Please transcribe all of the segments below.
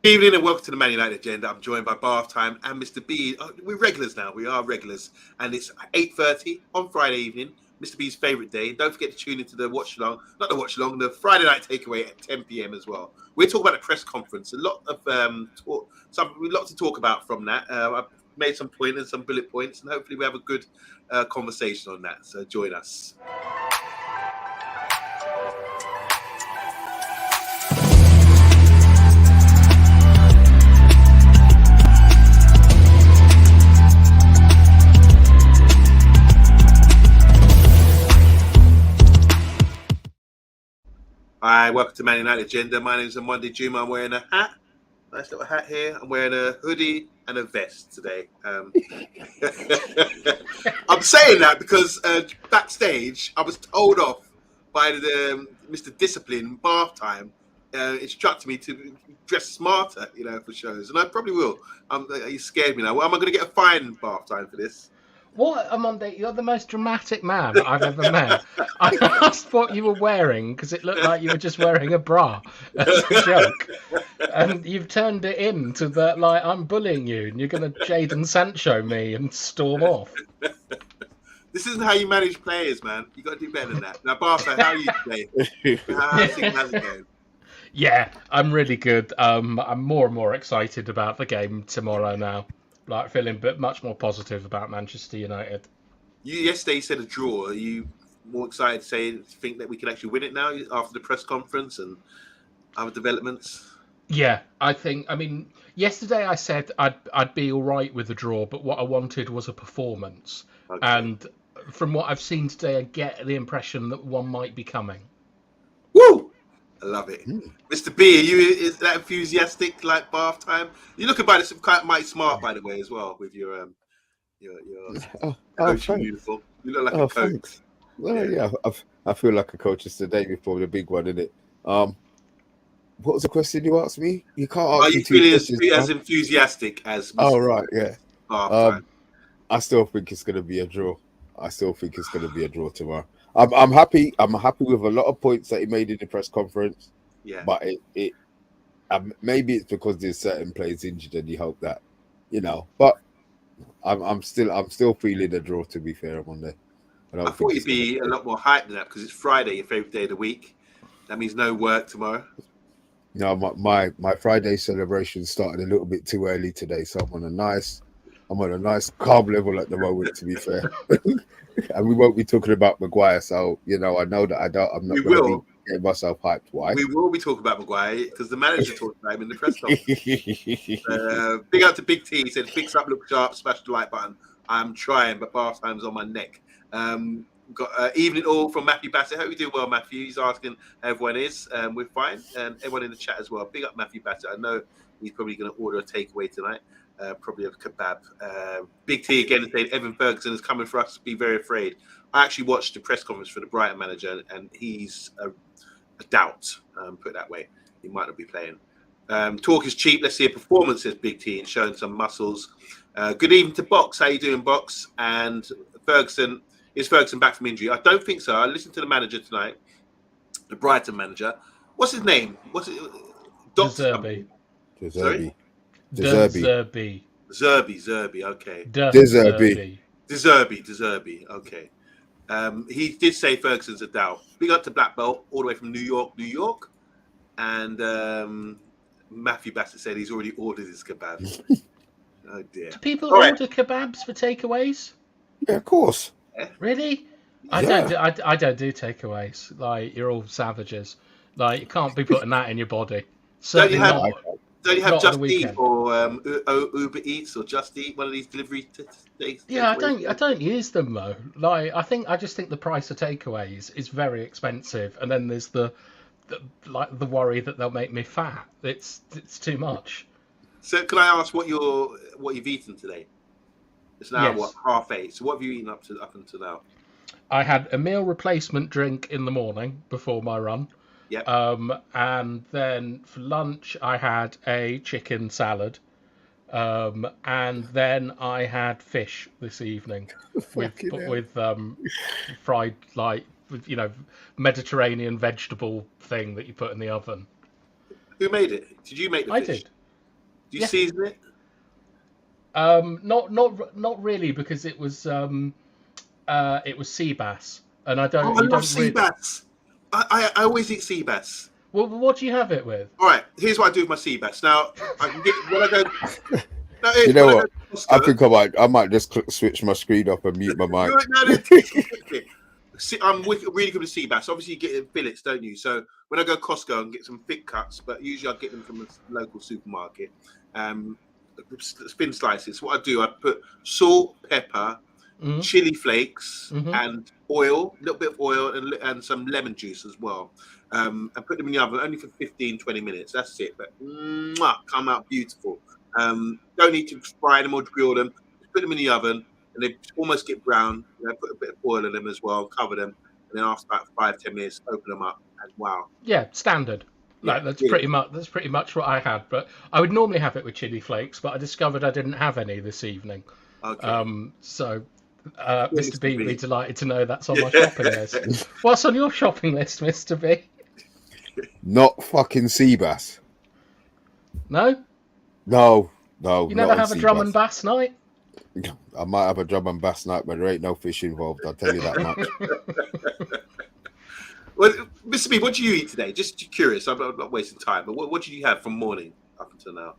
Good evening and welcome to the Man United Agenda. I'm joined by Bath Time and Mr. B. We're regulars now. We are regulars, and it's 8:30 on Friday evening. Mr. B's favourite day. Don't forget to tune into the watch along, not the watch along, the Friday night takeaway at 10 p.m. as well. We're talking about the press conference. A lot of lot to talk about from that. I've made some pointers, some bullet points, and hopefully we have a good conversation on that. So join us. Hi, welcome to Man United Agenda. My name is Monday Juma. I'm wearing a hat, nice little hat here. I'm wearing a hoodie and a vest today. I'm saying that because backstage I was told off by the Mr. Discipline Bath Time, instructed me to dress smarter, for shows, and I probably will. He scared me now. Well, am I going to get a fine Bath Time for this? What, Amanda? You're the most dramatic man I've ever met. I asked what you were wearing because it looked like you were just wearing a bra as a joke, and you've turned it into that like I'm bullying you, and you're going to Jadon Sancho me and storm off. This isn't how you manage players, man. You got to do better than that. Now, Bartha, how are you today? How's it going? Yeah, I'm really good. I'm more and more excited about the game tomorrow now. Like feeling much more positive about Manchester United. Yesterday you said a draw. Are you more excited to think that we can actually win it now after the press conference and other developments? Yeah, I mean, yesterday I said I'd be all right with a draw, but what I wanted was a performance. Okay. And from what I've seen today, I get the impression that one might be coming. Woo! I love it. Mr. B, is that enthusiastic like Bath Time? You're looking by this quite smart, by the way, as well, with your coaching uniform. You look like a coach. Thanks. Well, yeah, I feel like a coach is the day before the big one, isn't it? What was the question you asked me? You can't ask. Are you feeling as enthusiastic as? Oh right, yeah. Bath Time? I still think it's going to be a draw. Tomorrow. I'm happy. I'm happy with a lot of points that he made in the press conference. Yeah. But it maybe it's because there's certain players injured, and you hope that, But I'm still feeling a draw. To be fair, on Monday. I thought you'd be a lot more hyped than that because it's Friday, your favorite day of the week. That means no work tomorrow. No, my Friday celebration started a little bit too early today, so I'm on a nice calm level at the moment. To be fair. And we won't be talking about Maguire, so I know that I'm not going to be getting myself hyped. Why? We will be talking about Maguire because the manager talked about him in the press conference. Big out to Big T. He said, "Fix up, look sharp, smash the like button." I'm trying, but Bath Time's on my neck. Got evening all from Matthew Bassett. Hope you're doing well, Matthew. He's asking how everyone is. We're fine, and everyone in the chat as well. Big up Matthew Bassett. I know he's probably going to order a takeaway tonight. Probably a kebab. Big T again saying Evan Ferguson is coming for us. Be very afraid. I actually watched the press conference for the Brighton manager, and he's a doubt. Put it that way. He might not be playing. Talk is cheap. Let's see a performance, says Big T, and showing some muscles. Good evening to Box. How you doing, Box? And Ferguson. Is Ferguson back from injury? I don't think so. I listened to the manager tonight, the Brighton manager. What's his name? What's it? Zerbi. Zerbi. Okay. Zerbi. Okay. He did say Ferguson's a doubt. Big up to Black Belt, all the way from New York. And Matthew Bassett said he's already ordered his kebab. Oh dear. Do people order kebabs for takeaways? Yeah, of course. Really? Yeah. I don't do takeaways. Like, you're all savages. Like, you can't be putting that in your body. Don't you have Just Eat or Uber Eats or Just Eat, one of these delivery things? Yeah, I don't use them though. Like, I just think the price of takeaways is very expensive, and then there's the worry that they'll make me fat. It's too much. So can I ask what you've eaten today? It's now 8:30. So what have you eaten up until now? I had a meal replacement drink in the morning before my run. Yep. And then for lunch I had a chicken salad. And then I had fish this evening with fried, like, Mediterranean vegetable thing that you put in the oven. Who made it? Did you make the fish? I did. Do you season it? Not really, because it was sea bass, and I don't. I You love don't sea really. bass. I always eat sea bass. Well, what do you have it with? All right, here's what I do with my sea bass. Now I can get when I go. No, You know when what? I go to I Costco, think I might just switch my screen off and mute my mic. I'm really good with sea bass. Obviously, you get it in fillets, don't you? So when I go to Costco and get some thick cuts, but usually I get them from a local supermarket, thin slices. What I do, I put salt, pepper, chili flakes, and oil, a little bit of oil, and some lemon juice as well. And put them in the oven only for 15-20 minutes. That's it. But come out beautiful. Don't need to fry them or grill them. Just put them in the oven, and they almost get brown. Put a bit of oil in them as well, cover them, and then after about 5-10 minutes, open them up, and wow. Yeah, standard. Like that's pretty much what I had. But I would normally have it with chili flakes, but I discovered I didn't have any this evening. Okay. So Mr. B would be delighted to know that's on my shopping list. What's on your shopping list, Mr. B? Not fucking sea bass. No. You never have a drum and bass night? I might have a drum and bass night, but there ain't no fish involved. I'll tell you that much. Well, Mr. B, what do you eat today? Just curious. I'm not wasting time, but what did you have from morning up until now?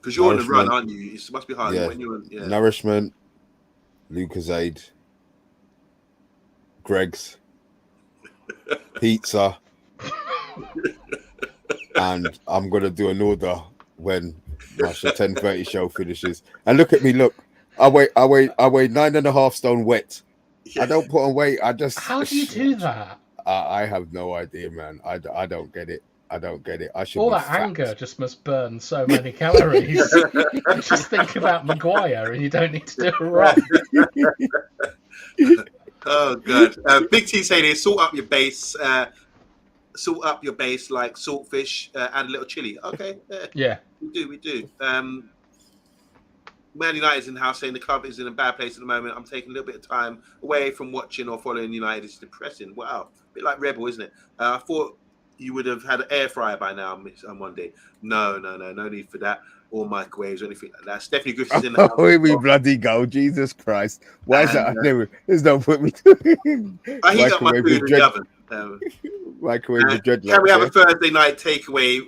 Because you're on the run, aren't you? It must be hard when you're on. Yeah. Nourishment, Lucozade, Greg's, pizza, and I'm gonna do an order when my 10:30 show finishes. And look at me, look. I weigh 9.5 stone wet. Yeah. I don't put on weight. I just. How do you do that? I have no idea, man. I don't get it. I don't get it. I should. All that anger just must burn so many calories. Just think about Maguire, and you don't need to do a run. Oh, good. Big T saying here, salt up your base. Salt up your base like saltfish and a little chili. Okay. Yeah. We do. Man United's in the house saying the club is in a bad place at the moment. I'm taking a little bit of time away from watching or following United. It's depressing. Wow. A bit like Rebel, isn't it? I thought you would have had an air fryer by now on Monday. No need for that. Or microwaves or anything like that. Stephanie Griffith's in the house. Oh, we bloody go. Jesus Christ. Why is that? There's no point me doing. I heat up my food in the oven. Microwave the dreadlocks. Can we have a Thursday night takeaway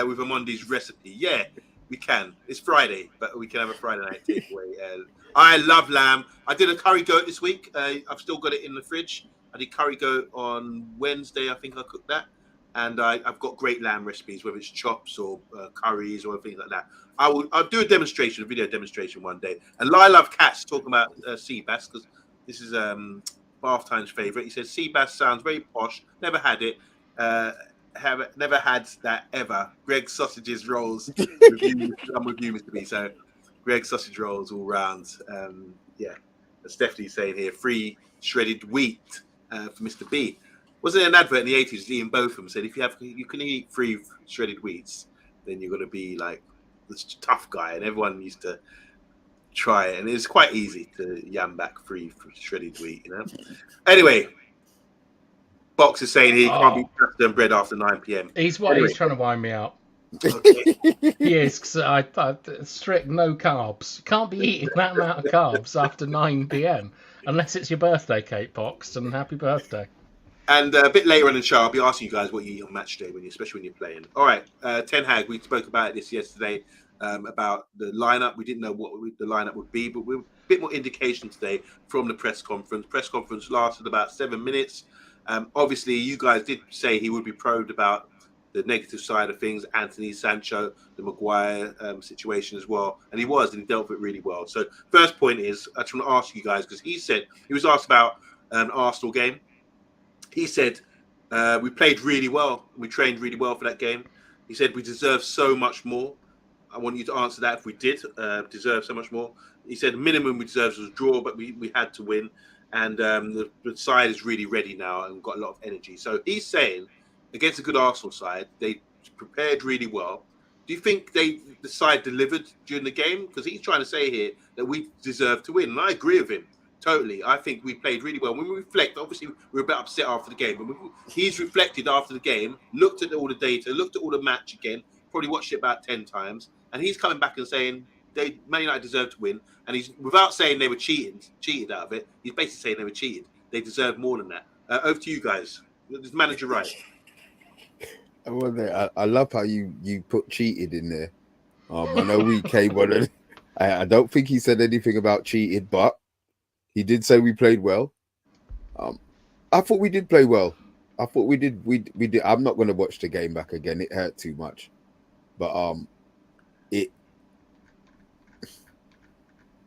with a Monday's recipe? Yeah, we can. It's Friday, but we can have a Friday night takeaway. I love lamb. I did a curry goat this week. I've still got it in the fridge. I did curry goat on Wednesday. I think I cooked that. And I've got great lamb recipes, whether it's chops or curries or things like that. I'll do a video demonstration one day. And I love cats talking about sea bass, because this is Bath Time's favourite. He says sea bass sounds very posh. Never had it. Never had that ever. Greg sausages rolls. I'm with you, Mr. B. So Greg sausage rolls all round. Yeah, as Stephanie's saying here, free shredded wheat for Mr. B. Wasn't there an advert in the 80s? Ian Botham said, if you can eat free shredded wheats, then you're going to be like this tough guy. And everyone used to try it. And it's quite easy to yam back free shredded wheat, you know? Anyway, Box is saying he can't be pasta and bread after 9 p.m. He's trying to wind me out. Okay. He is, because I strict no carbs. You can't be eating that amount of carbs after 9 p.m. unless it's your birthday cake, Box, and happy birthday. And a bit later on in the show, I'll be asking you guys what you eat on match day, especially when you're playing. All right, Ten Hag, we spoke about this yesterday, about the lineup. We didn't know what the lineup would be, but we're a bit more indication today from the press conference. Press conference lasted about 7 minutes. Obviously, you guys did say he would be probed about the negative side of things, Anthony, Sancho, the Maguire situation as well. And he dealt with it really well. So first point is, I just want to ask you guys, because he was asked about an Arsenal game. He said, we played really well. We trained really well for that game. He said, we deserve so much more. I want you to answer that if we did deserve so much more. He said, minimum we deserved was a draw, but we had to win. And the side is really ready now and got a lot of energy. So he's saying, against a good Arsenal side, they prepared really well. Do you think the side delivered during the game? Because he's trying to say here that we deserve to win. And I agree with him. Totally. I think we played really well. When we reflect, obviously, we were a bit upset after the game. But he's reflected after the game, looked at all the data, looked at all the match again, probably watched it about 10 times, and he's coming back and saying Man United deserved to win, and he's without saying they were cheated out of it. He's basically saying they were cheated. They deserve more than that. Over to you guys. Is the manager right? I love how you put cheated in there. I know we came on it. I don't think he said anything about cheated, but he did say we played well. I thought we did play well. I thought we did. We did. I'm not going to watch the game back again. It hurt too much. But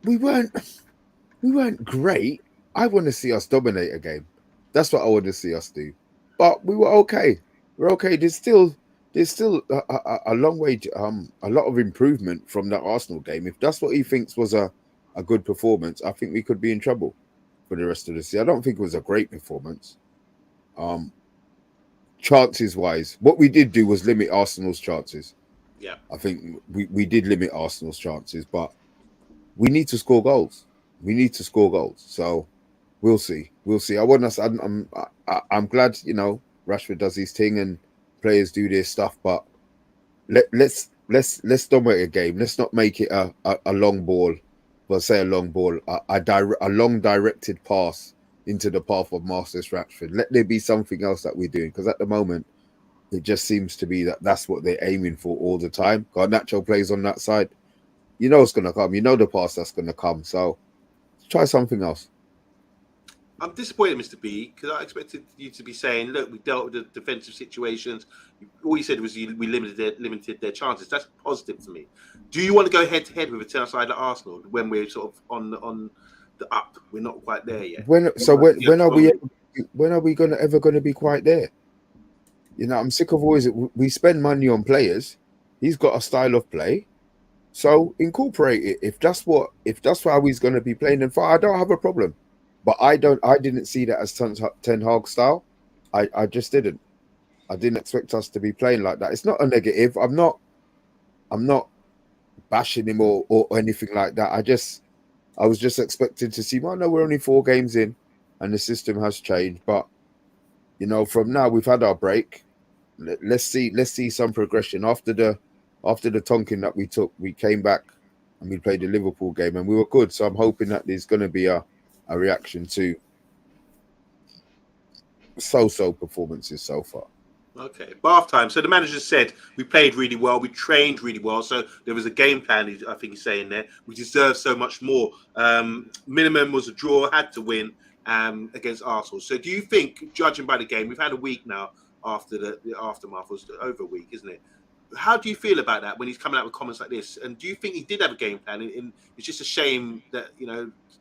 we weren't great. I want to see us dominate a game. That's what I want to see us do. But we were okay. We're okay. There's still a long way, a lot of improvement from that Arsenal game. If that's what he thinks was a good performance, I think we could be in trouble for the rest of the season. I don't think it was a great performance. Chances wise, what we did do was limit Arsenal's chances. Yeah, I think we did limit Arsenal's chances, but we need to score goals. We need to score goals. So we'll see. We'll see. I'm glad, Rashford does his thing and players do their stuff, but let's dominate a game. Let's not make it a long ball. Well, say a long ball, a long directed pass into the path of Marcus Rashford. Let there be something else that we're doing, because at the moment it just seems to be that's what they're aiming for all the time. Garnacho plays on that side. You know it's going to come. You know the pass that's going to come. So try something else. I'm disappointed, Mr. B, because I expected you to be saying, look, we dealt with the defensive situations. All you said was we limited their chances. That's positive to me. Do you want to go head-to-head with a team side like Arsenal when we're sort of on the up? We're not quite there yet. When are we ever going to be quite there? I'm sick of always, we spend money on players. He's got a style of play. So incorporate it. If that's how he's going to be playing, then fine, I don't have a problem. But I didn't see that as Ten Hag style. I just didn't. I didn't expect us to be playing like that. It's not a negative. I'm not bashing him or anything like that. I was just expecting to see, well, no, we're only 4 games in and the system has changed. But from now we've had our break. Let's see some progression. After the Tonkin that we took, we came back and we played the Liverpool game and we were good. So I'm hoping that there's going to be a reaction to so-so performances so far. Okay, bath time. So the manager said we played really well, we trained really well. So there was a game plan, I think he's saying there. We deserve so much more. Minimum was a draw, had to win against Arsenal. So do you think, judging by the game, we've had a week now after the aftermath, was over a week, isn't it? How do you feel about that when he's coming out with comments like this? And do you think he did have a game plan? And it's just a shame that,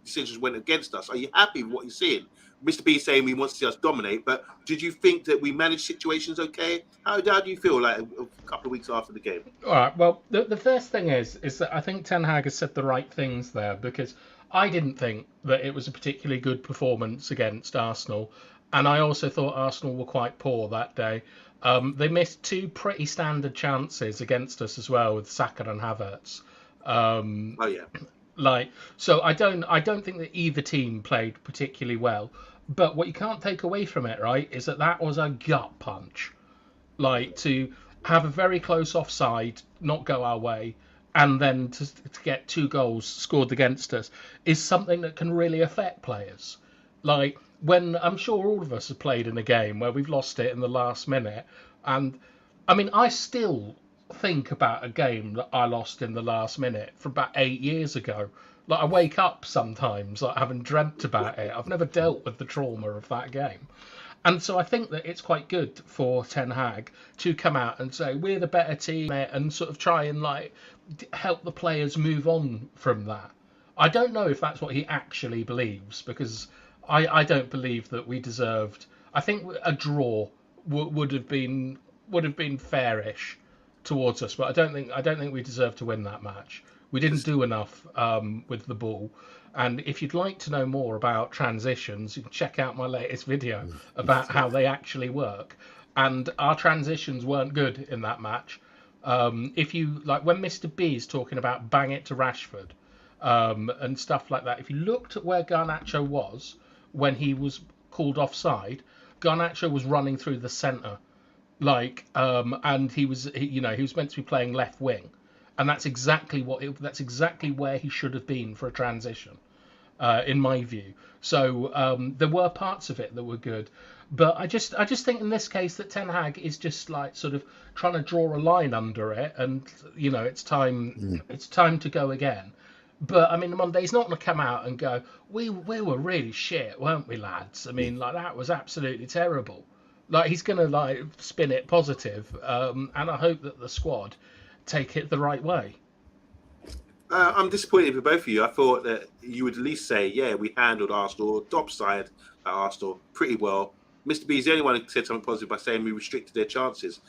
decisions went against us. Are you happy with what you're seeing? Mr. B saying he wants to see us dominate, but did you think that we managed situations okay? How do you feel like a couple of weeks after the game? All right. Well, the first thing is that I think Ten Hag has said the right things there, because I didn't think that it was a particularly good performance against Arsenal, and I also thought Arsenal were quite poor that day. They missed 2 pretty standard chances against us as well, with Saka and Havertz. Oh yeah. So I don't think that either team played particularly well, but what you can't take away from it, right, is that was a gut punch. To have a very close offside not go our way, and then to get 2 goals scored against us is something that can really affect players. When I'm sure all of us have played in a game where we've lost it in the last minute, and I mean, I still think about a game that I lost in the last minute from about 8 years ago. I wake up sometimes having dreamt about it. I've never dealt with the trauma of that game. And so I think that it's quite good for Ten Hag to come out and say we're the better team and sort of try and help the players move on from that. I don't know if that's what he actually believes, because I don't believe that we deserved. I think a draw would have been fairish towards us, but I don't think we deserve to win that match. We didn't do enough with the ball. And if you'd like to know more about transitions, you can check out my latest video about how they actually work. And our transitions weren't good in that match. If you when Mr. B is talking about bang it to Rashford and stuff like that, if you looked at where Garnacho was when he was called offside, Garnacho was running through the centre And he was meant to be playing left wing, and that's exactly where he should have been for a transition, in my view. So there were parts of it that were good, but I just think in this case that Ten Hag is just like sort of trying to draw a line under it, and it's time to go again. But I mean, Monday's not going to come out and go, we were really shit, weren't we, lads? I mean, like that was absolutely terrible. Like he's going to like spin it positive, and I hope that the squad take it the right way. I'm disappointed with both of you. I thought that you would at least say, yeah, we handled Arsenal, top side at Arsenal pretty well. Mr. B is the only one who said something positive by saying we restricted their chances.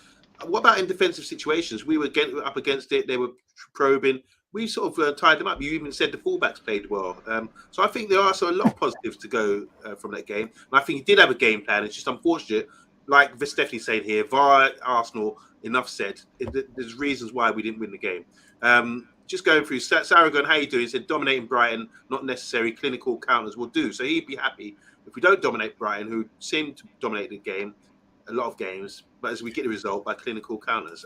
What about in defensive situations? We were getting up against it. They were probing. We sort of tied them up. You even said the fullbacks played well. So I think there are also a lot of positives to go from that game. And I think he did have a game plan. It's just unfortunate, like Stephanie saying here, via Arsenal, enough said. There's reasons why we didn't win the game. Just going through, Saragon, how you doing? He said dominating Brighton, not necessary. Clinical counters will do. So he'd be happy if we don't dominate Brighton, who seem to dominate the game, a lot of games, but as we get the result by clinical counters.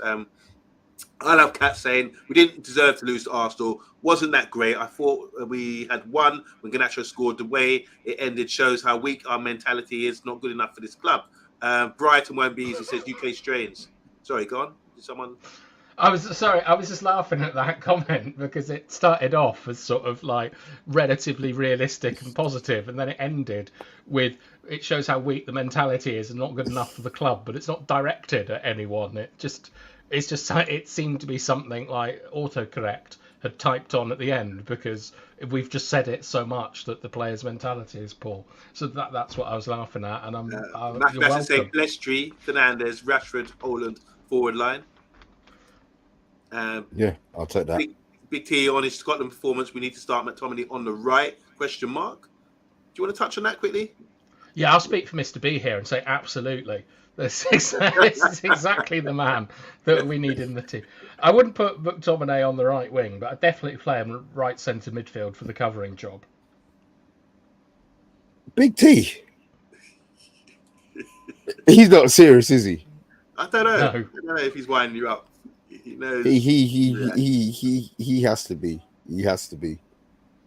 I love Kat saying we didn't deserve to lose to Arsenal. Wasn't that great? I thought we had won when Garnacho scored. The way it ended shows how weak our mentality is. Not good enough for this club. Brighton won't be easy, says UK Strains. Sorry, go on. Did someone... I was just laughing at that comment because it started off as sort of like relatively realistic and positive, and then it ended with it shows how weak the mentality is and not good enough for the club, but it's not directed at anyone. It seemed to be something like autocorrect had typed on at the end because we've just said it so much that the player's mentality is poor. So that's what I was laughing at, and you're welcome. Saying Lestri, Fernandes, Rashford, Holland, forward line. Yeah, I'll take that. Big T on his Scotland performance. We need to start McTominay on the right? Question mark. Do you want to touch on that quickly? Yeah, I'll speak for Mr. B here and say absolutely. This is exactly the man that we need in the team. I wouldn't put McTominay on the right wing, but I'd definitely play him right centre midfield for the covering job. Big T. He's not serious, is he? I don't know. No. I don't know if he's winding you up. He knows. He has to be. He has to be.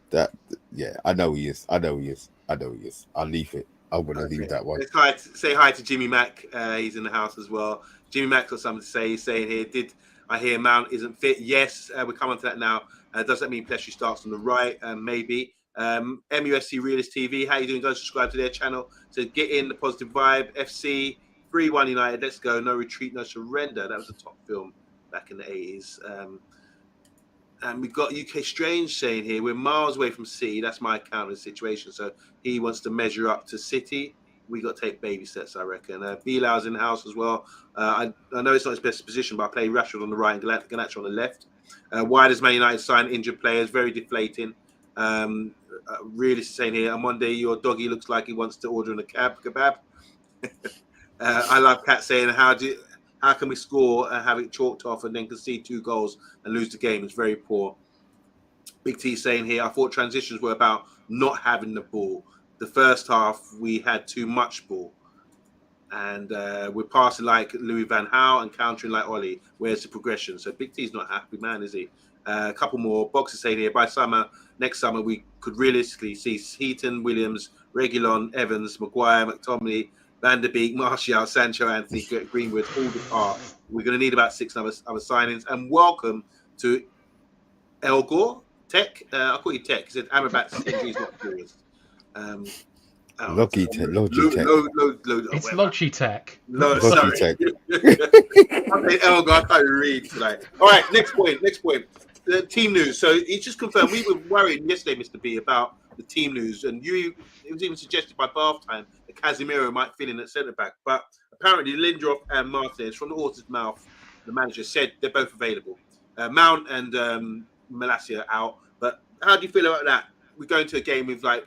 That. Yeah, I know he is. I'll leave it. I'm gonna leave that one. Say hi to Jimmy Mack. He's in the house as well. Jimmy Mack's got something to say. He's saying here, did I hear Mount isn't fit? Yes, we'll come on to that now. Does that mean Pleshy starts on the right? Maybe. MUSC Realist TV, how you doing? Go subscribe to their channel. So get in the positive vibe. FC 3-1 United. Let's go. No retreat, no surrender. That was a top film back in the 80s. And we've got UK Strange saying here, we're miles away from City. That's my account of the situation. So he wants to measure up to City. We got to take baby steps, I reckon. Bilal's in the house as well. I know it's not his best position, but I play Rashford on the right and Garnacho on the left. Why does Man United sign injured players? Very deflating. Really saying here, on Monday, your doggy looks like he wants to order in a kebab. I love Kat saying, how can we score and have it chalked off and then concede 2 goals and lose the game? It's very poor. Big T saying here, I thought transitions were about not having the ball. The first half, we had too much ball. And we're passing like Louis Van Gaal and countering like Ollie. Where's the progression? So Big T's not a happy man, is he? A couple more. Boxers saying here, by next summer, we could realistically see Heaton, Williams, Reguilon, Evans, Maguire, McTominay, Van der Beek, Martial, Sancho, Anthony, Greenwood, all the part. We're going to need about 6 other signings. And welcome to El Gore Tech. I'll call you Tech. He said Amrabat's injury is not curious. Logitech. It's Logitech. No, Logitech. Sorry. El Gore, I can't read tonight. All right, next point. The team news. So it's just confirmed. We were worried yesterday, Mr. B, about the team news, and it was even suggested by bath time that Casemiro might fill in at centre back, but apparently Lindelof and Martinez, from the horse's mouth, the manager said they're both available. Mount and Malacia out, but how do you feel about that? We're going to a game with like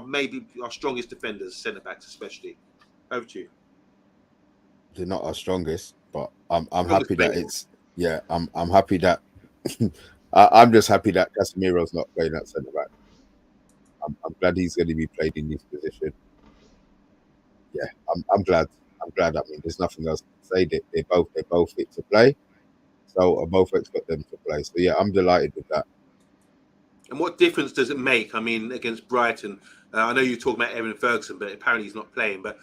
maybe our strongest defenders, centre backs especially. Over to you. They're not our strongest, but I'm happy that it's I'm happy that I'm just happy that Casemiro's not playing at centre back. I'm glad he's going to be played in this position. Yeah, I'm glad. I'm glad. I mean, there's nothing else to say. They're both fit to play, so I both expect them to play. So yeah, I'm delighted with that. And what difference does it make? I mean, against Brighton, I know you're talking about Evan Ferguson, but apparently he's not playing. But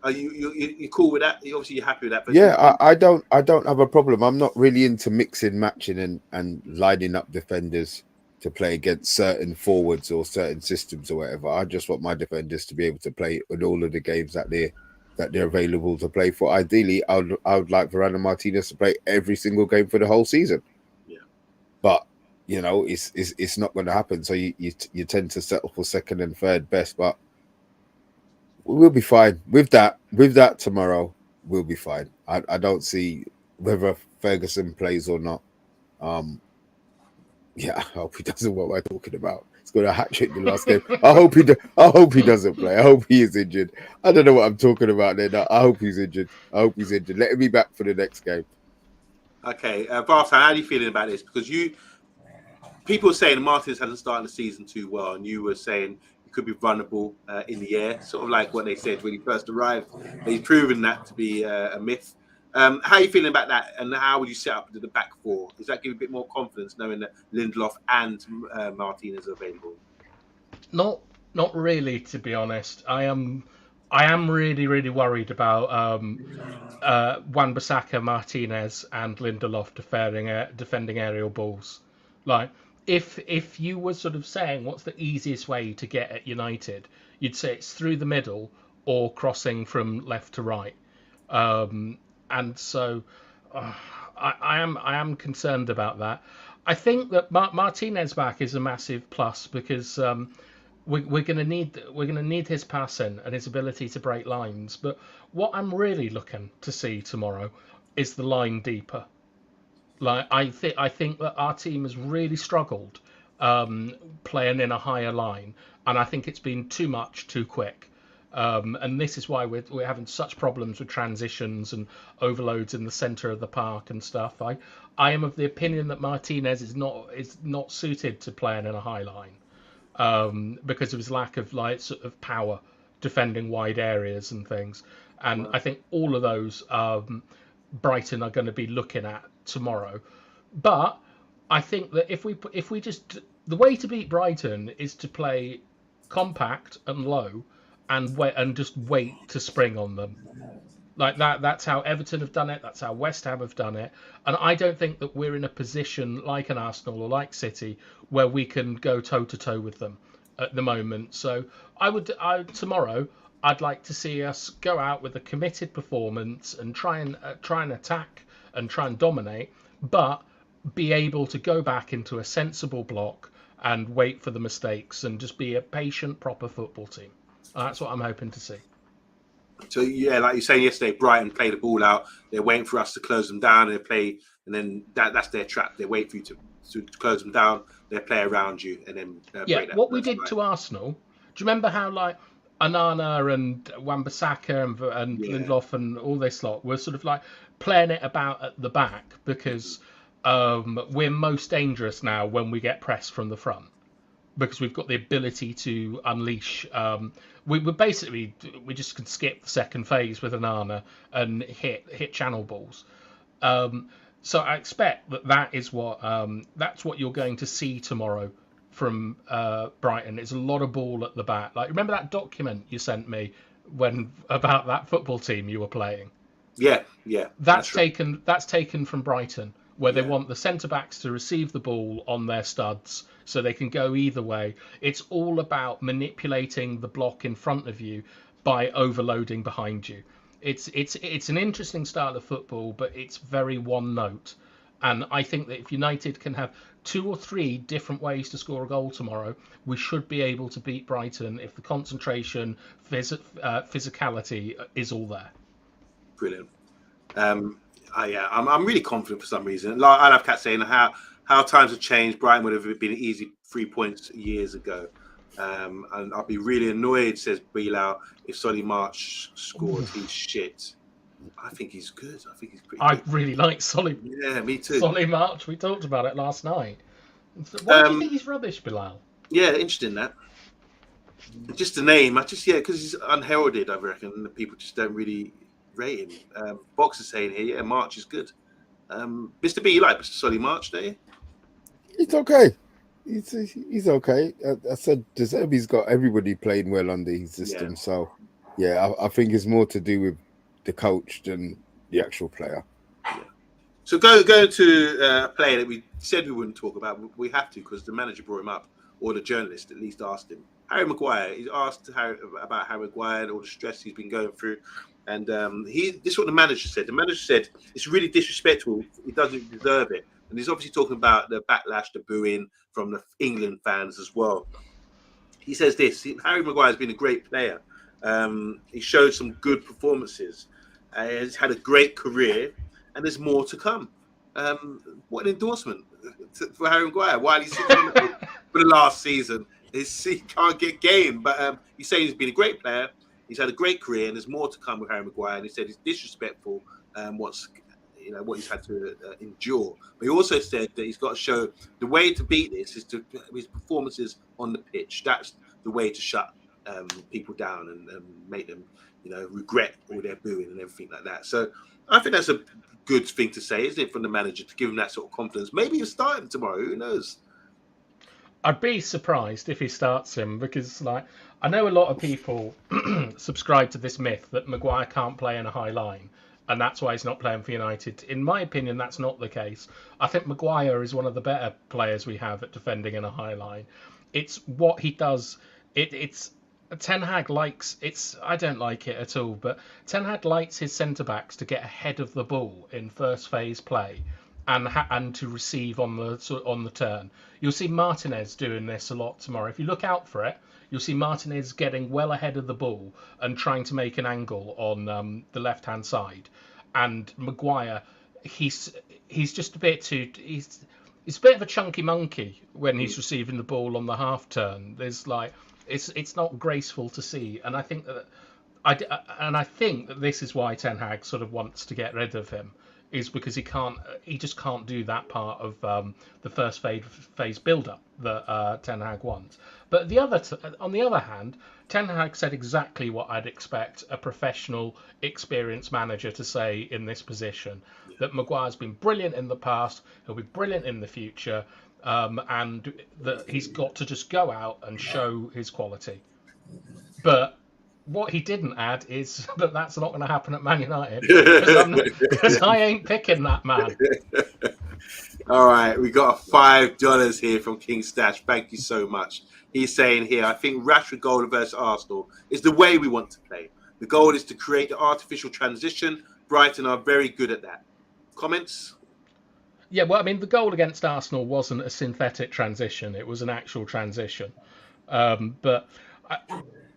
are you cool with that? Obviously, you're happy with that. But Yeah, I don't have a problem. I'm not really into mixing, matching, and lining up defenders to play against certain forwards or certain systems or whatever. I just want my defenders to be able to play in all of the games that they're available to play for. Ideally, I would like Varane Martinez to play every single game for the whole season. Yeah, but you know, it's not going to happen. So you tend to settle for second and third best, but we'll be fine with that. With that tomorrow, we'll be fine. I don't see whether Ferguson plays or not. Yeah, I hope he doesn't. What am I talking about? He's got a hat trick in the last game. I hope he doesn't play. I hope he is injured. I don't know what I'm talking about there. No, I hope he's injured. Let him be back for the next game. Okay, Barth, how are you feeling about this? Because people are saying Martinez hasn't started the season too well, and you were saying he could be vulnerable in the air, sort of like what they said when he first arrived. But he's proven that to be a myth. How are you feeling about that, and how would you set up the back four? Does that give you a bit more confidence knowing that Lindelof and Martinez are available? Not really, to be honest. I am really worried about Wan-Bissaka, Martinez, and Lindelof defending aerial balls. Like, if you were sort of saying what's the easiest way to get at United, you'd say it's through the middle or crossing from left to right. And so I am concerned about that. I think that Martinez back is a massive plus because we're going to need his passing and his ability to break lines. But what I'm really looking to see tomorrow is the line deeper. Like I think that our team has really struggled playing in a higher line, and I think it's been too much too quick. And this is why we're having such problems with transitions and overloads in the centre of the park and stuff. I am of the opinion that Martinez is not suited to playing in a high line because of his lack of sort of power defending wide areas and things. And I think all of those Brighton are going to be looking at tomorrow. But I think that if we just the way to beat Brighton is to play compact and low and just wait to spring on them. Like that's how Everton have done it, that's how West Ham have done it. And I don't think that we're in a position like an Arsenal or like City where we can go toe to toe with them at the moment. So tomorrow I'd like to see us go out with a committed performance and try and attack and try and dominate, but be able to go back into a sensible block and wait for the mistakes and just be a patient, proper football team. That's what I'm hoping to see. So yeah, like you were saying yesterday, Brighton play the ball out. They're waiting for us to close them down. They play, and then that's their trap. They wait for you to close them down. They play around you, and then break that. What we did to Arsenal. Do you remember how Anana and Wan-Bissaka and Lindelof and all this lot were sort of like playing it about at the back because we're most dangerous now when we get pressed from the front because we've got the ability to unleash. We just can skip the second phase with Anana and hit channel balls. So I expect that is that's what you're going to see tomorrow from Brighton. It's a lot of ball at the back. Like, remember that document you sent me about that football team you were playing? Yeah. That's taken from Brighton, where they want the centre backs to receive the ball on their studs so they can go either way. It's all about manipulating the block in front of you by overloading behind you. It's an interesting style of football, but it's very one note. And I think that if United can have 2 or 3 different ways to score a goal tomorrow, we should be able to beat Brighton if the concentration, physicality is all there. Brilliant. I'm really confident for some reason. I love Kat saying how times have changed. Brighton would have been an easy 3 points years ago. And I'll be really annoyed, says Bilal, if Solly March scores. He's shit. I think he's good. I think he's pretty good. I really like Solly. Yeah, me too. Solly March. We talked about it last night. Why do you think he's rubbish, Bilal? Yeah, interesting that. Just the name. Because he's unheralded, I reckon. The people just don't really rating. Box is saying here, yeah, March is good. Mr. B, you like Solly March, do you? It's okay. He's okay. I said De Zerbi's got everybody playing well under his system. Yeah. So, yeah, I think it's more to do with the coach than the actual player. Yeah. So go to a player that we said we wouldn't talk about. We have to because the manager brought him up, or the journalist at least asked him. Harry Maguire. He's asked about Harry Maguire and all the stress he's been going through. And this is what the manager said. The manager said it's really disrespectful. He doesn't deserve it. And he's obviously talking about the backlash, the booing from the England fans as well. He says this: Harry Maguire has been a great player. He showed some good performances. He's had a great career, and there's more to come. What an endorsement for Harry Maguire while he's sitting for the last season. He can't get game, but he's saying he's been a great player. He's had a great career, and there's more to come with Harry Maguire. And he said it's disrespectful what he's had to endure. But he also said that he's got to show the way to beat this is his performances on the pitch. That's the way to shut people down and make them, regret all their booing and everything like that. So I think that's a good thing to say, isn't it, from the manager, to give him that sort of confidence. Maybe he'll start him tomorrow. Who knows? I'd be surprised if he starts him because, I know a lot of people subscribe to this myth that Maguire can't play in a high line, and that's why he's not playing for United. In my opinion, that's not the case. I think Maguire is one of the better players we have at defending in a high line. It's what he does. It's Ten Hag likes it's. I don't like it at all, but Ten Hag likes his centre backs to get ahead of the ball in first phase play, and to receive on the turn. You'll see Martinez doing this a lot tomorrow. If you look out for it, you'll see Martinez getting well ahead of the ball and trying to make an angle on the left-hand side. And Maguire, he's just a bit too. He's a bit of a chunky monkey when he's receiving the ball on the half turn. There's it's not graceful to see, and I think that I think that this is why Ten Hag sort of wants to get rid of him. Is because he just can't do that part of the first phase build-up that Ten Hag wants. But on the other hand, Ten Hag said exactly what I'd expect a professional, experienced manager to say in this position, that Maguire's been brilliant in the past, he'll be brilliant in the future, and that he's got to just go out and show his quality. But what he didn't add is that that's not going to happen at Man United because I ain't picking that man. All right, we got $5 here from King Stash. Thank you so much. He's saying here, I think Rashford goal versus Arsenal is the way we want to play. The goal is to create the artificial transition. Brighton are very good at that. Comments? Yeah, well, I mean, the goal against Arsenal wasn't a synthetic transition; it was an actual transition. But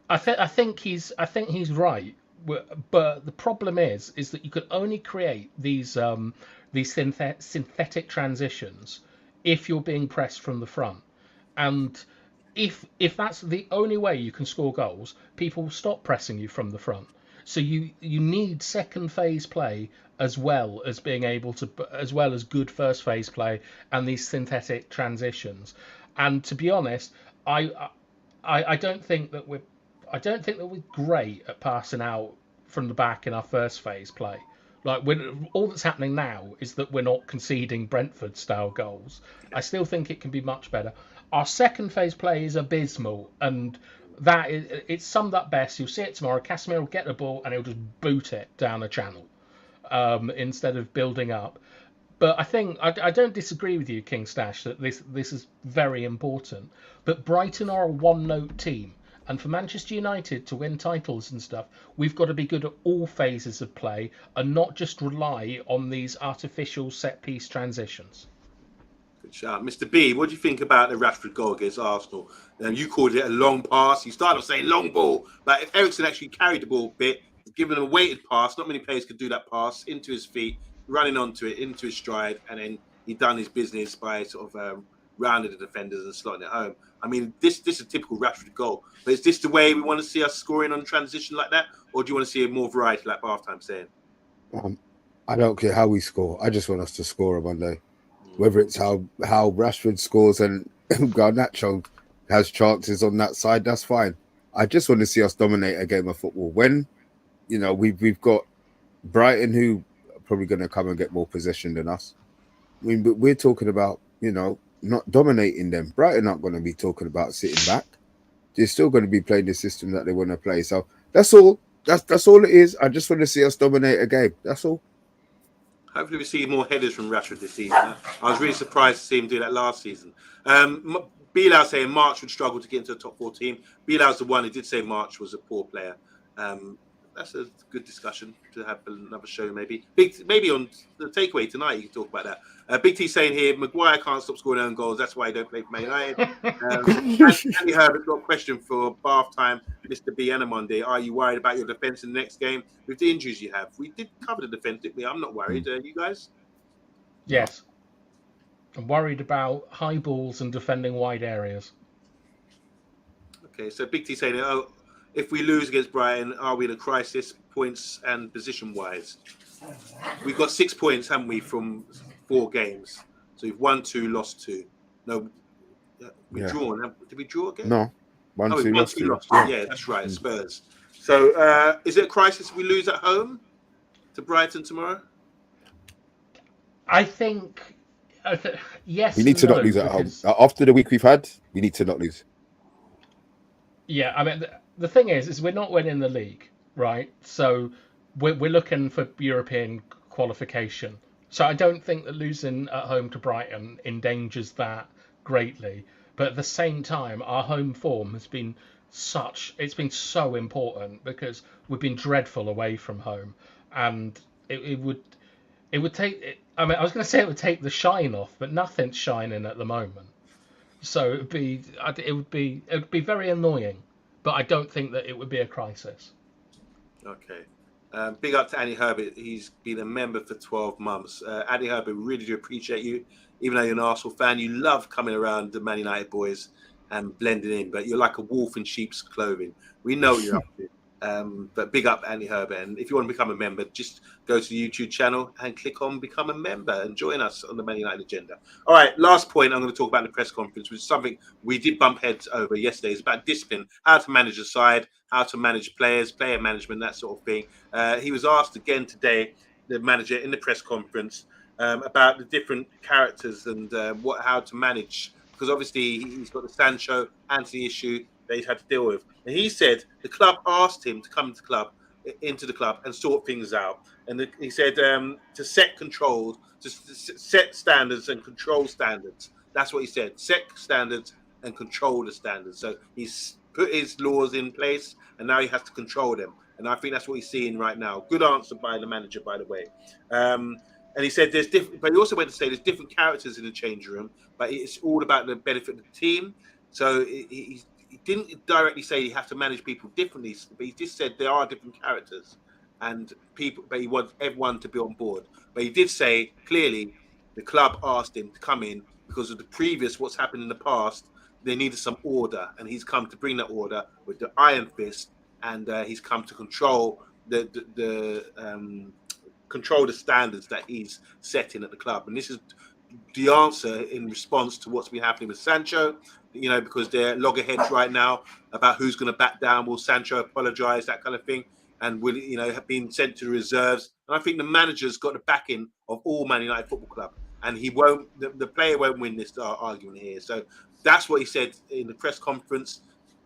I think he's right, but the problem is that you could only create these synthetic transitions if you're being pressed from the front, and if that's the only way you can score goals, people will stop pressing you from the front. So you need second phase play as well as being able to, as well as good first phase play and these synthetic transitions. And to be honest, I don't think that we're great at passing out from the back in our first phase play. All that's happening now is that we're not conceding Brentford style goals. I still think it can be much better. Our second phase play is abysmal, and it's summed up best. You'll see it tomorrow. Casemiro will get the ball and he'll just boot it down a channel instead of building up. But I think I don't disagree with you, King Stash, that this is very important. But Brighton are a one-note team. And for Manchester United to win titles and stuff, we've got to be good at all phases of play and not just rely on these artificial set-piece transitions. Good shout. Mr. B, what do you think about the Rashford goal against Arsenal? You called it a long pass. You started off saying long ball. But if Eriksen actually carried the ball a bit, given him a weighted pass, not many players could do that pass, into his feet, running onto it, into his stride, and then he done his business by sort of rounded the defenders and slotting it home. I mean, this is a typical Rashford goal. But is this the way we want to see us scoring on transition like that? Or do you want to see more variety like halftime saying? I don't care how we score. I just want us to score on Monday. Whether it's how Rashford scores and Garnacho has chances on that side, that's fine. I just want to see us dominate a game of football. When, we've got Brighton, who are probably going to come and get more possession than us. I mean, but we're talking about, not dominating them. Brighton aren't going to be talking about sitting back. They're still going to be playing the system that they want to play. So that's all. That's all it is. I just want to see us dominate a game. That's all. Hopefully, we see more headers from Rashford this season. I was really surprised to see him do that last season. Bilal saying March would struggle to get into the top 4 team. Bilal's the one who did say March was a poor player. That's a good discussion to have another show, maybe. Maybe on the takeaway tonight, you can talk about that. Big T saying here, Maguire can't stop scoring own goals. That's why he don't play for Man United. Andy Herbert's got a question for Bath Time, Mr. B and Monday. Are you worried about your defence in the next game with the injuries you have? We did cover the defence, didn't we? I'm not worried. You guys? Yes. I'm worried about high balls and defending wide areas. Okay, so Big T saying, if we lose against Brighton, are we in a crisis, points and position-wise? We've got 6 points, haven't we, from 4 games? So we've won 2, lost 2. No, we've drawn. Did we draw again? No. 1-2, lost 2. Yeah, that's right, Spurs. So is it a crisis if we lose at home to Brighton tomorrow? I think, yes. We need to not lose at home. After the week we've had, we need to not lose. Yeah, I mean, the thing is we're not winning the league, right? So we're looking for European qualification. So I don't think that losing at home to Brighton endangers that greatly. But at the same time, our home form has been it's been so important because we've been dreadful away from home, and it would take. I mean, I was going to say it would take the shine off, but nothing's shining at the moment. So it would be very annoying, but I don't think that it would be a crisis. Okay. Big up to Andy Herbert. He's been a member for 12 months. Andy Herbert, really do appreciate you. Even though you're an Arsenal fan, you love coming around the Man United boys and blending in, but you're like a wolf in sheep's clothing. We know what you're up to. But big up Andy Herbert. And if you want to become a member, just go to the YouTube channel and click on become a member and join us on the Man United agenda. All right, last point I'm going to talk about in the press conference, which is something we did bump heads over yesterday. It's about discipline, how to manage the side, how to manage players, player management, that sort of thing. He was asked again today, the manager in the press conference, about the different characters and how to manage, because obviously he's got the Sancho Anthony issue that he's had to deal with. And he said the club asked him to come into the club and sort things out. And he said to set controls, to set standards and control standards. That's what he said. Set standards and control the standards. So he's put his laws in place and now he has to control them. And I think that's what he's seeing right now. Good answer by the manager, by the way. And he said there's different, but he also went to say there's different characters in the change room, but it's all about the benefit of the team. So he didn't directly say you have to manage people differently, but he just said there are different characters and people, but he wants everyone to be on board. But he did say clearly the club asked him to come in because of the previous, what's happened in the past. They needed some order, and he's come to bring that order with the iron fist, and he's come to control control the standards that he's setting at the club. And this is the answer in response to what's been happening with Sancho, because they're loggerheads right now about who's going to back down. Will Sancho apologise, that kind of thing? And will have been sent to the reserves? And I think the manager's got the backing of all Man United Football Club, and he won't. The player won't win this argument here. So that's what he said in the press conference.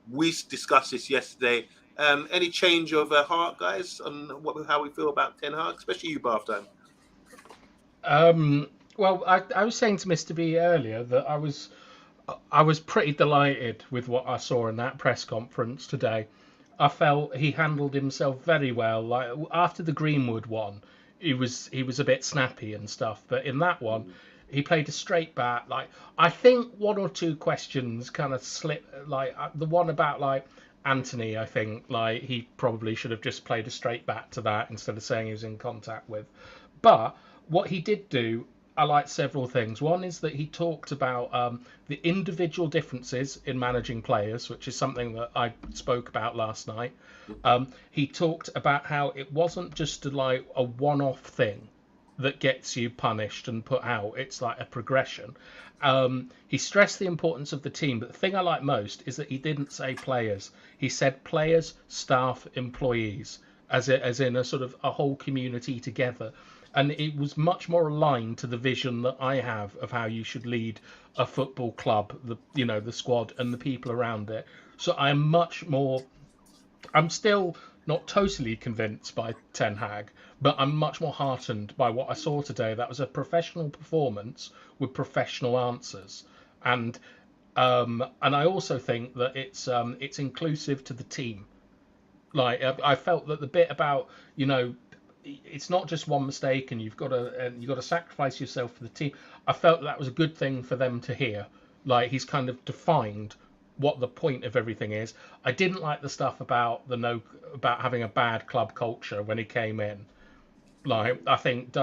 We discussed this yesterday. Any change of heart, guys, on how we feel about Ten Hag, especially you, Bath Time? Well, I was saying to Mr. B earlier that I was pretty delighted with what I saw in that press conference today. I felt he handled himself very well. Like after the Greenwood one, he was a bit snappy and stuff, but in that one, he played a straight bat. Like I think one or two questions kind of slipped. Like the one about like Anthony, I think like he probably should have just played a straight bat to that instead of saying he was in contact with. But what he did do, I like several things. One is that he talked about the individual differences in managing players, which is something that I spoke about last night. He talked about how it wasn't just like a one-off thing that gets you punished and put out. It's like a progression. He stressed the importance of the team, but the thing I like most is that he didn't say players. He said players, staff, employees. as in a sort of a whole community together. And it was much more aligned to the vision that I have of how you should lead a football club, the squad and the people around it. So I'm still not totally convinced by Ten Hag, but I'm much more heartened by what I saw today. That was a professional performance with professional answers, and I also think that it's inclusive to the team. Like I felt that the bit about it's not just one mistake and you've got to sacrifice yourself for the team. I felt that was a good thing for them to hear. Like he's kind of defined what the point of everything is. I didn't like the stuff about about having a bad club culture when he came in. Like I think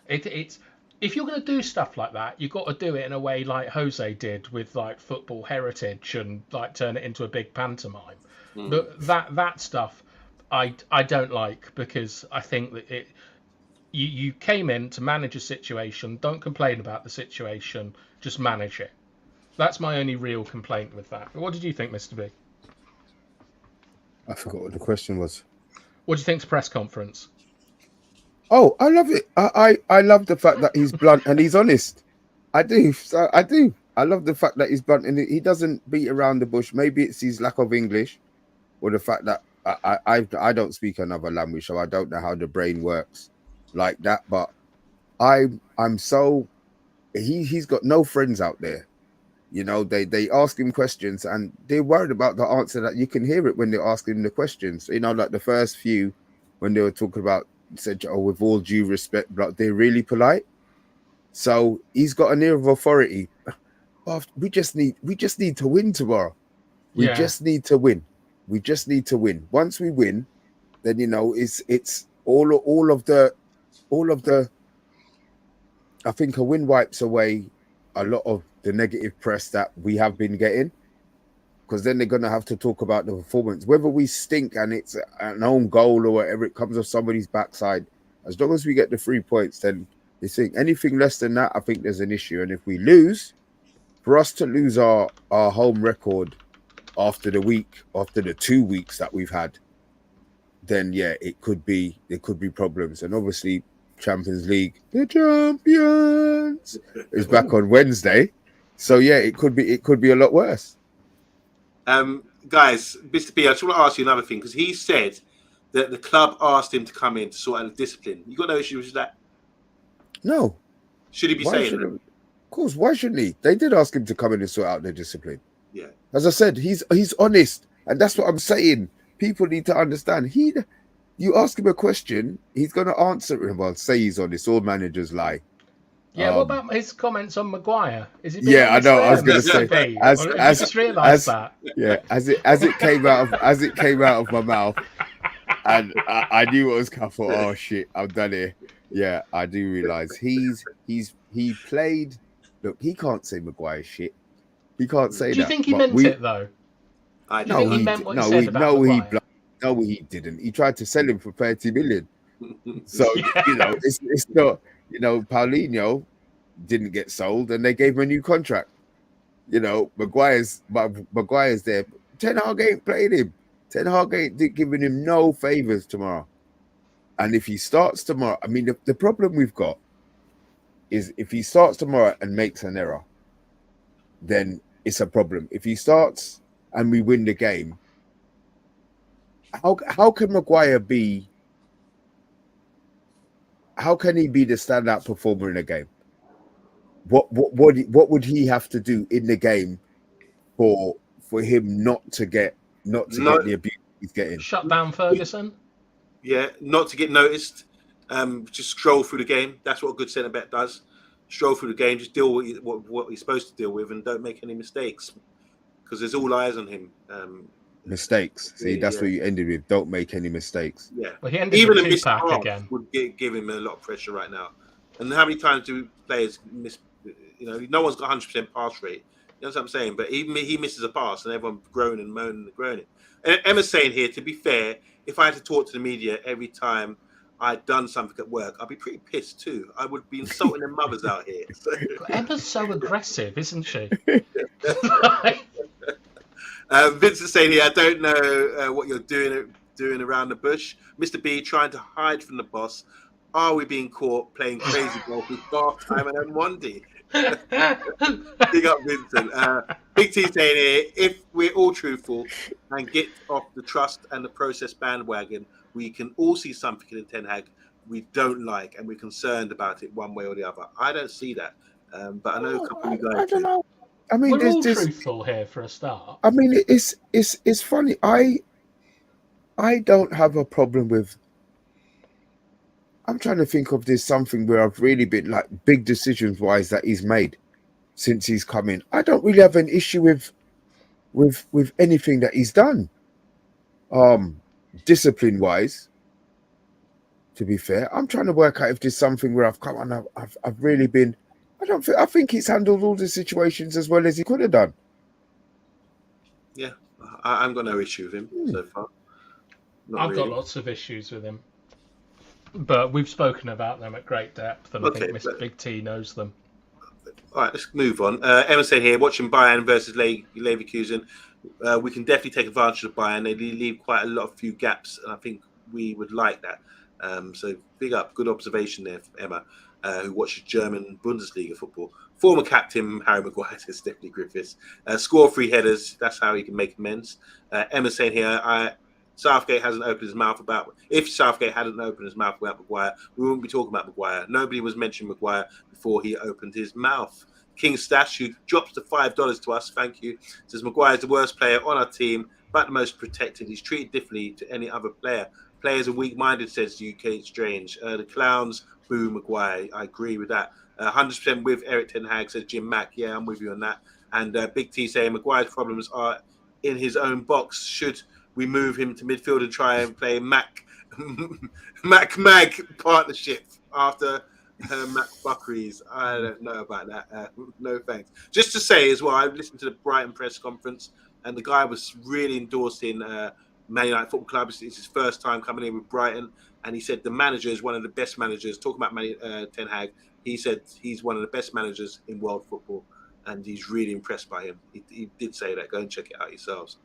it's if you're going to do stuff like that, you've got to do it in a way like Jose did with like football heritage and like turn it into a big pantomime. But that stuff I don't like, because I think that you came in to manage a situation. Don't complain about the situation, just manage it. That's my only real complaint with that. What did you think, Mr. B? I forgot what the question was. What do you think to press conference? Oh, I love it. I love the fact that he's blunt and he's honest. I do. I do. I love the fact that he's blunt and he doesn't beat around the bush. Maybe it's his lack of English, or the fact that I don't speak another language, so I don't know how the brain works like that. But I'm so he's got no friends out there. They ask him questions and they're worried about the answer. That you can hear it when they're asking him the questions. Like the first few when they were talking about, said, "Oh, with all due respect," but they're really polite. So he's got an ear of authority. We just need to win tomorrow. We just need to win. We just need to win. Once we win, then it's all of the. I think a win wipes away a lot of the negative press that we have been getting, because then they're going to have to talk about the performance, whether we stink and it's an own goal or whatever, it comes off somebody's backside. As long as we get the 3 points, then they think anything less than that, I think there's an issue. And if we lose, for us to lose our home record after the 2 weeks that we've had, then there could be problems. And obviously Champions League, the champions, is back on Wednesday. So it could be a lot worse. Guys, Mr. B, I just want to ask you another thing, because he said that the club asked him to come in to sort out the discipline. You got no issues with that? No. Should he be saying that? Of course, why shouldn't he? They did ask him to come in and sort out the discipline. Yeah. As I said, he's honest, and that's what I'm saying. People need to understand. You ask him a question, he's going to answer it. Well, say he's honest. All managers lie. Yeah, what about his comments on Maguire? Is he? Yeah, I know. I was going to say, I just realised that. Yeah, as it came out of my mouth, and I knew what was coming. Oh shit, I'm done here. Yeah, I do realise he played. Look, he can't say Maguire shit. He can't say that. Do you think he meant it though? I do. Think he meant what he said about Maguire? No, he didn't. He tried to sell him for 30 million. So it's not. Paulinho didn't get sold, and they gave him a new contract. Maguire's there. Ten Hag ain't played him. Ten Hag ain't giving him no favors tomorrow. And if he starts tomorrow, I mean, the problem we've got is if he starts tomorrow and makes an error, then it's a problem. If he starts and we win the game, how can Maguire be? How can he be the standout performer in a game? What would he have to do in the game for him not to get the abuse he's getting? Shut down Ferguson. Yeah, not to get noticed. Just stroll through the game. That's what a good centre back does. Stroll through the game. Just deal with what he's supposed to deal with, and don't make any mistakes, because there's all eyes on him. Mistakes. See, that's what you ended with. Don't make any mistakes. Yeah. Well, he ended with a missed pass again. Would give him a lot of pressure right now. And how many times do players miss? No one's got 100% pass rate. You know what I'm saying? But he misses a pass, and everyone's groaning and moaning and groaning. And Emma's saying here, to be fair, if I had to talk to the media every time I'd done something at work, I'd be pretty pissed too. I would be insulting their mothers out here. Emma's so aggressive, isn't she? Vincent's saying here, I don't know what you're doing doing around the bush? Mr. B trying to hide from the boss. Are we being caught playing crazy golf with bath time and Monday? Big up, Vincent. Big T saying here, if we're all truthful and get off the trust and the process bandwagon, we can all see something in Ten Hag we don't like, and we're concerned about it one way or the other. I don't see that, but I know a couple of you guys. I don't know. I mean, We're all there's truthful here for a start. I mean, it's funny. I don't have a problem with. I'm trying to think of this something where I've really been like big decisions wise that he's made since he's come in. I don't really have an issue with anything that he's done. Discipline wise, to be fair, I'm trying to work out if there's something where I've come and I've really been. I think he's handled all the situations as well as he could have done. Yeah, I've got no issue with him so far. I've got lots of issues with him, but we've spoken about them at great depth, and I think Mr. Big T knows them. All right, let's move on. Emma said here, watching Bayern versus Leverkusen, we can definitely take advantage of Bayern. They leave quite a lot of few gaps, and I think we would like that. So big up, good observation there, Emma, who watches German Bundesliga football. Former captain Harry Maguire says Stephanie Griffiths. Score 3 headers, that's how he can make amends. Emma saying here, Southgate hasn't opened his mouth about. If Southgate hadn't opened his mouth about Maguire, we wouldn't be talking about Maguire. Nobody was mentioning Maguire before he opened his mouth. King Stash, who drops the $5 to us, thank you, says Maguire is the worst player on our team, but the most protected. He's treated differently to any other player. Players are weak-minded, says UK Strange. The clowns boo Maguire. I agree with that. 100% with Eric Ten Hag, says Jim Mack. Yeah, I'm with you on that. And Big T saying Maguire's problems are in his own box. Should we move him to midfield and try and play Mac Mag partnership after Mac Buckeries? I don't know about that. No thanks. Just to say as well, I listened to the Brighton press conference, and the guy was really endorsing Man United Football Club. It's his first time coming in with Brighton, and he said the manager is one of the best managers. Talking about Ten Hag, he said he's one of the best managers in world football, and he's really impressed by him. He did say that. Go and check it out yourselves.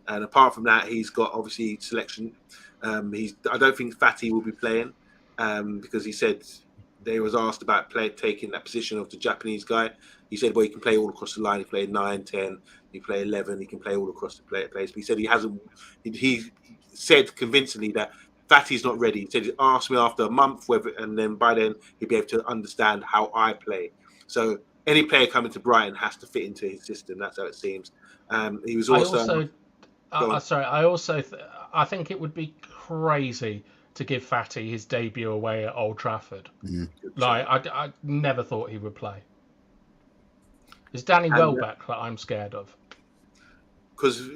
And apart from that, he's got obviously selection. I don't think Fatty will be playing because he said they was asked about taking that position of the Japanese guy. He said, well, he can play all across the line. He played 9, 10, he can play 11, he can play all across the place. But he said he hasn't. He said convincingly that Fatty's not ready. He said he asked me after a month whether, and then by then he'd be able to understand how I play. So any player coming to Brighton has to fit into his system. That's how it seems. He was also. I think it would be crazy to give Fatty his debut away at Old Trafford. Like I never thought he would play. It's Danny Welbeck that I'm scared of. Because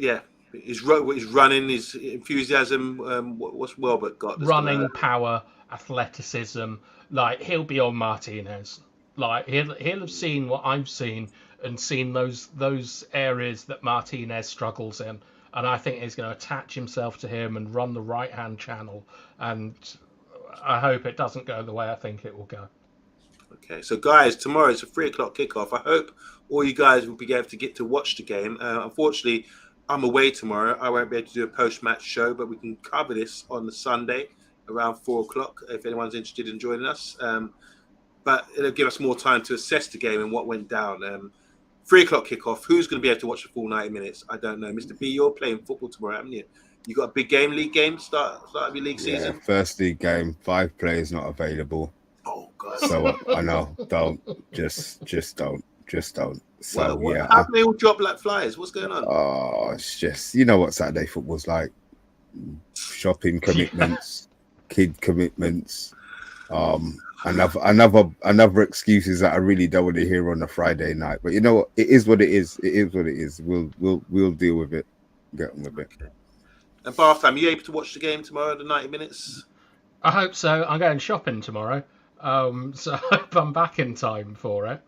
his running, his enthusiasm. What's Welbeck got? Running, power, athleticism. Like he'll be on Martinez. Like he'll have seen what I've seen and seen those areas that Martinez struggles in. And I think he's going to attach himself to him and run the right-hand channel. And I hope it doesn't go the way I think it will go. Okay, so guys, tomorrow it's a 3:00 kickoff. I hope all you guys will be able to get to watch the game. Unfortunately, I'm away tomorrow. I won't be able to do a post-match show, but we can cover this on the Sunday around 4:00 if anyone's interested in joining us. But it'll give us more time to assess the game and what went down. 3:00 kickoff. Who's going to be able to watch the full 90 minutes? I don't know. Mr. B, you're playing football tomorrow, haven't you? You got a big league game, start of your league season? First league game, 5 players not available. Oh, God. So I know, just don't. So how can they all drop like flies? What's going on? Oh, it's just, you know what Saturday football's like. Shopping commitments, kid commitments, another excuses that I really don't want to hear on a Friday night. But you know what? It is what it is. It is what it is. We'll deal with it. Get on with it. Okay. And Bath time, are you able to watch the game tomorrow, the 90 minutes? I hope so. I'm going shopping tomorrow, so I hope I'm back in time for it.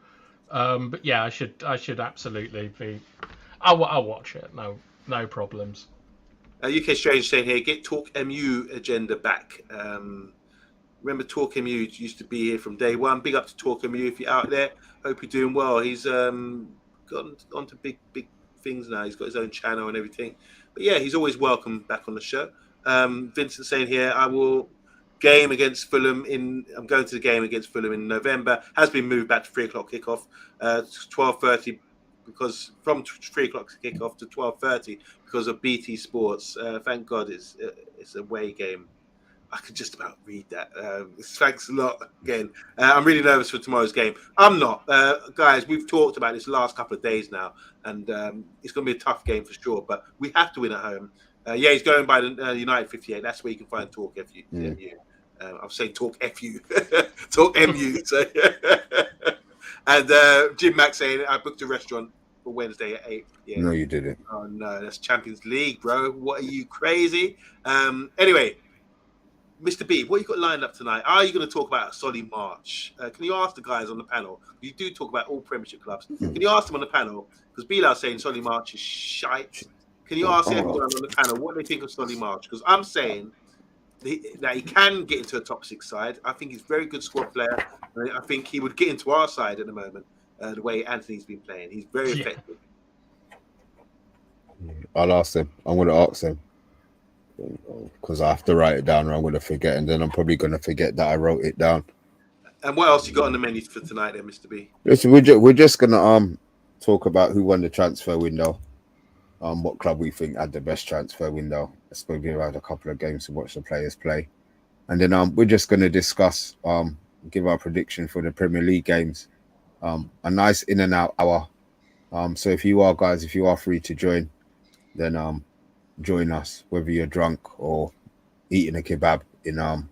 But yeah, I should absolutely be. I'll watch it. No problems. UK Strange saying here, get Talk MU agenda back. Remember Talk MU used to be here from day one. Big up to Talk MU if you're out there. Hope you're doing well. He's gone onto big things now. He's got his own channel and everything. But yeah, he's always welcome back on the show. Vincent saying here, I will game against Fulham I'm going to the game against Fulham in November. Has been moved back to 3:00 kickoff, 12:30 because from 3:00 kickoff to 12:30 because of BT Sports. Thank God it's a away game. I could just about read that. Thanks a lot again. I'm really nervous for tomorrow's game. I'm not. Guys, we've talked about this last couple of days now, and it's going to be a tough game for sure, but we have to win at home. Yeah, he's going by the United 58. That's where you can find Talk FU. I'm saying Talk FU. Talk MU. So. And Jim Mack saying, I booked a restaurant for Wednesday at 8. Yeah. No, you didn't. Oh, no, that's Champions League, bro. What are you, crazy? Anyway, Mr. B, what you got lined up tonight? Are you going to talk about Solly March? Can you ask the guys on the panel? You do talk about all Premiership clubs. Can you ask them on the panel? Because Bilal's saying Solly March is shite. Can you ask everyone on the panel what they think of Solly March? Because I'm saying that he can get into a top 6 side. I think he's a very good squad player. I think he would get into our side at the moment, the way Anthony's been playing. He's very effective. I'll ask him. I'm going to ask him. Because I have to write it down or I'm going to forget, and then I'm probably going to forget that I wrote it down. And what else you got on the menu for tonight then, Mr. B? Listen, we're just going to talk about who won the transfer window, what club we think had the best transfer window. Let's maybe around a couple of games to watch the players play. And then we're just going to discuss, give our prediction for the Premier League games. A nice in and out hour. So if you are free to join, then join us, whether you're drunk or eating a kebab in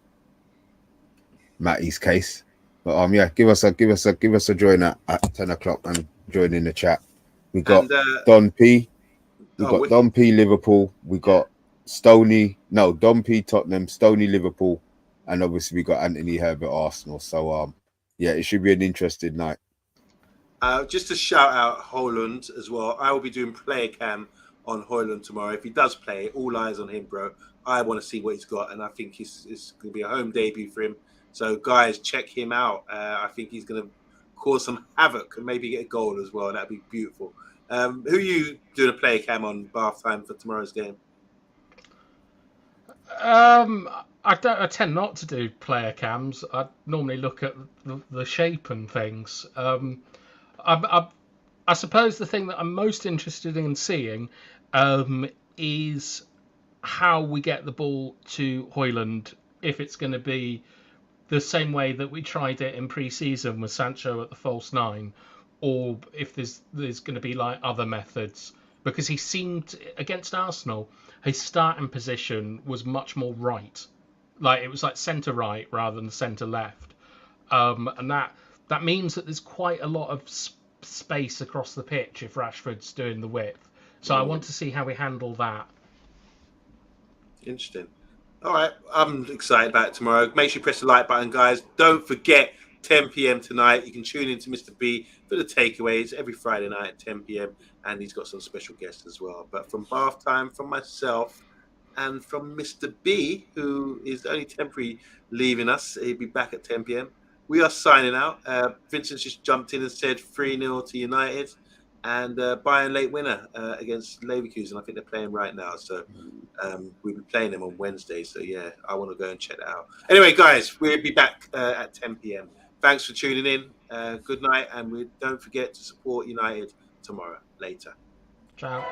Matty's case. But give us a join at 10 o'clock and join in the chat. We got Don P. We got Don P Liverpool. We got Don P Tottenham, Stoney Liverpool, and obviously we got Anthony Herbert Arsenal. So it should be an interesting night. Just to shout out Højlund as well. I will be doing player cam on Højlund tomorrow. If he does play, all eyes on him, bro. I want to see what he's got, and I think it's going to be a home debut for him. So, guys, check him out. I think he's going to cause some havoc and maybe get a goal as well. That'd be beautiful. Who are you doing a player cam on Bath time for tomorrow's game? I tend not to do player cams. I normally look at the shape and things. I suppose the thing that I'm most interested in seeing is how we get the ball to Højlund, if it's going to be the same way that we tried it in pre-season with Sancho at the false 9, or if there's going to be like other methods. Because he seemed, against Arsenal, his starting position was much more right. Like it was like centre right rather than centre left. And that means that there's quite a lot of space across the pitch if Rashford's doing the width. So I want to see how we handle that. Interesting. All right, I'm excited about it tomorrow. Make sure you press the like button, guys. Don't forget, 10 p.m. tonight, you can tune in to Mr. B for the takeaways every Friday night at 10 p.m. And he's got some special guests as well. But from Bath Time, from myself, and from Mr. B, who is only temporarily leaving us, he'll be back at 10 p.m. We are signing out. Vincent just jumped in and said 3-0 to United. And Bayern late winner against Leverkusen. I think they're playing right now. So we'll be playing them on Wednesday. So, yeah, I want to go and check that out. Anyway, guys, we'll be back at 10 p.m. Thanks for tuning in. Good night. And don't forget to support United tomorrow. Later. Ciao.